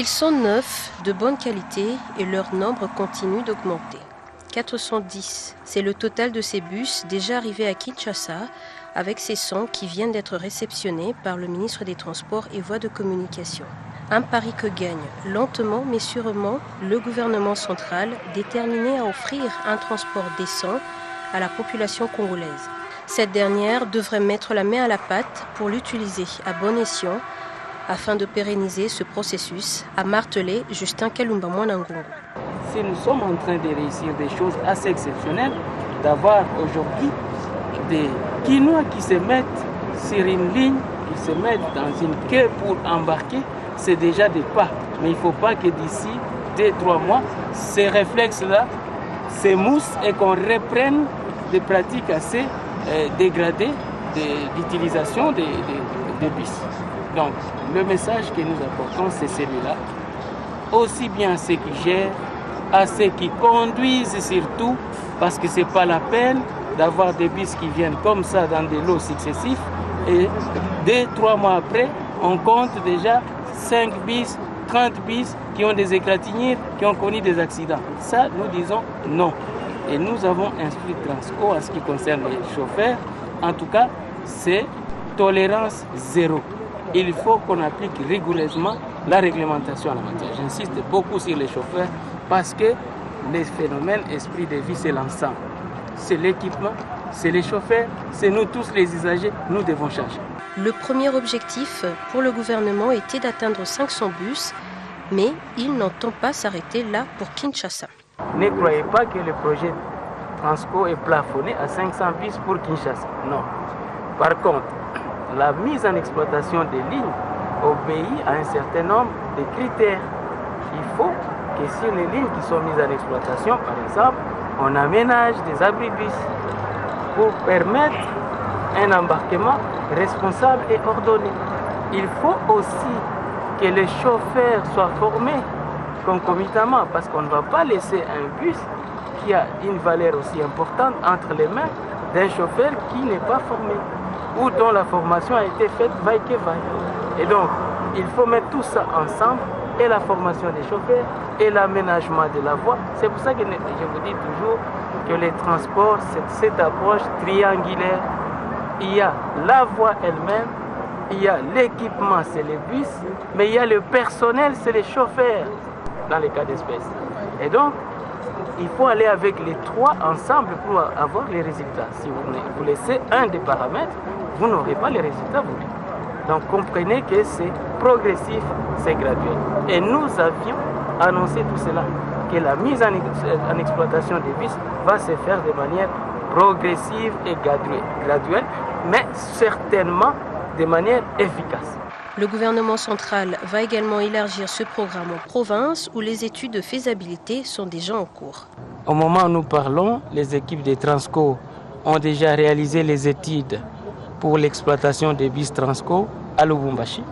Ils sont 9, de bonne qualité, et leur nombre continue d'augmenter. 410, c'est le total de ces bus déjà arrivés à Kinshasa, avec ces 100 qui viennent d'être réceptionnés par le ministre des Transports et Voies de Communication. Un pari que gagne, lentement mais sûrement, le gouvernement central, déterminé à offrir un transport décent à la population congolaise. Cette dernière devrait mettre la main à la pâte pour l'utiliser à bon escient afin de pérenniser ce processus, a martelé Justin Kalumba Mwanangongo. Si nous sommes en train de réussir des choses assez exceptionnelles, d'avoir aujourd'hui des Kinois qui se mettent sur une ligne, qui se mettent dans une queue pour embarquer, c'est déjà des pas. Mais il ne faut pas que d'ici 2-3 mois, ces réflexes-là s'émoussent et qu'on reprenne des pratiques assez dégradées d'utilisation des bus. Donc, le message que nous apportons, c'est celui-là. Aussi bien à ceux qui gèrent, à ceux qui conduisent surtout, parce que ce n'est pas la peine d'avoir des bus qui viennent comme ça dans des lots successifs. Et 2-3 mois après, on compte déjà 5 bis, 30 bis qui ont des égratignures, qui ont connu des accidents. Ça, nous disons non. Et nous avons instruit Transco en ce qui concerne les chauffeurs. En tout cas, c'est tolérance zéro. Il faut qu'on applique rigoureusement la réglementation en la matière. J'insiste beaucoup sur les chauffeurs parce que les phénomènes esprit de vie, c'est l'ensemble. C'est l'équipement, c'est les chauffeurs, c'est nous tous les usagers, nous devons changer. Le premier objectif pour le gouvernement était d'atteindre 500 bus, mais il n'entend pas s'arrêter là pour Kinshasa. Ne croyez pas que le projet Transco est plafonné à 500 bus pour Kinshasa. Non. Par contre, la mise en exploitation des lignes obéit à un certain nombre de critères. Il faut que sur les lignes qui sont mises en exploitation, par exemple, on aménage des abribus pour permettre un embarquement responsable et ordonné. Il faut aussi que les chauffeurs soient formés concomitamment, parce qu'on ne va pas laisser un bus qui a une valeur aussi importante entre les mains d'un chauffeur qui n'est pas formé ou dont la formation a été faite vaille que vaille. Et donc, il faut mettre tout ça ensemble, et la formation des chauffeurs, et l'aménagement de la voie. C'est pour ça que je vous dis toujours que les transports, c'est cette approche triangulaire. Il y a la voie elle-même, il y a l'équipement, c'est les bus, mais il y a le personnel, c'est les chauffeurs, dans les cas d'espèce. Et donc, il faut aller avec les trois ensemble pour avoir les résultats. Si vous laissez un des paramètres, vous n'aurez pas les résultats voulus. Donc comprenez que c'est progressif, c'est graduel. Et nous avions annoncé tout cela, que la mise en exploitation des bus va se faire de manière progressive et graduelle, mais certainement de manière efficace. Le gouvernement central va également élargir ce programme aux provinces où les études de faisabilité sont déjà en cours. Au moment où nous parlons, les équipes de Transco ont déjà réalisé les études pour l'exploitation des bus Transco à Lubumbashi.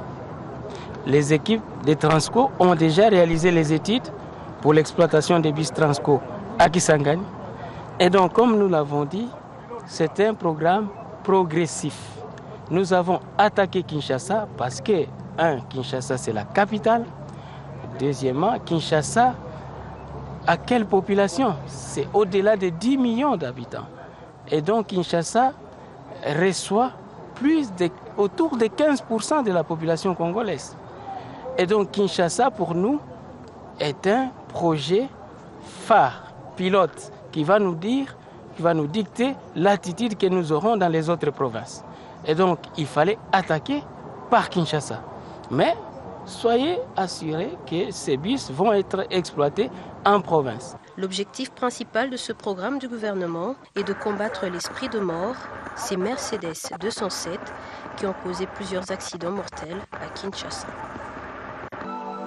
Les équipes de Transco ont déjà réalisé les études pour l'exploitation des bus Transco à Kisangani. Et donc, comme nous l'avons dit, c'est un programme progressif. Nous avons attaqué Kinshasa parce que, Kinshasa c'est la capitale. Deuxièmement, Kinshasa a quelle population? C'est au-delà de 10 millions d'habitants. Et donc Kinshasa reçoit autour de 15% de la population congolaise. Et donc Kinshasa pour nous est un projet phare, pilote, qui va nous dicter l'attitude que nous aurons dans les autres provinces. Et donc, il fallait attaquer par Kinshasa. Mais soyez assurés que ces bus vont être exploités en province. L'objectif principal de ce programme du gouvernement est de combattre l'esprit de mort, ces Mercedes 207 qui ont causé plusieurs accidents mortels à Kinshasa.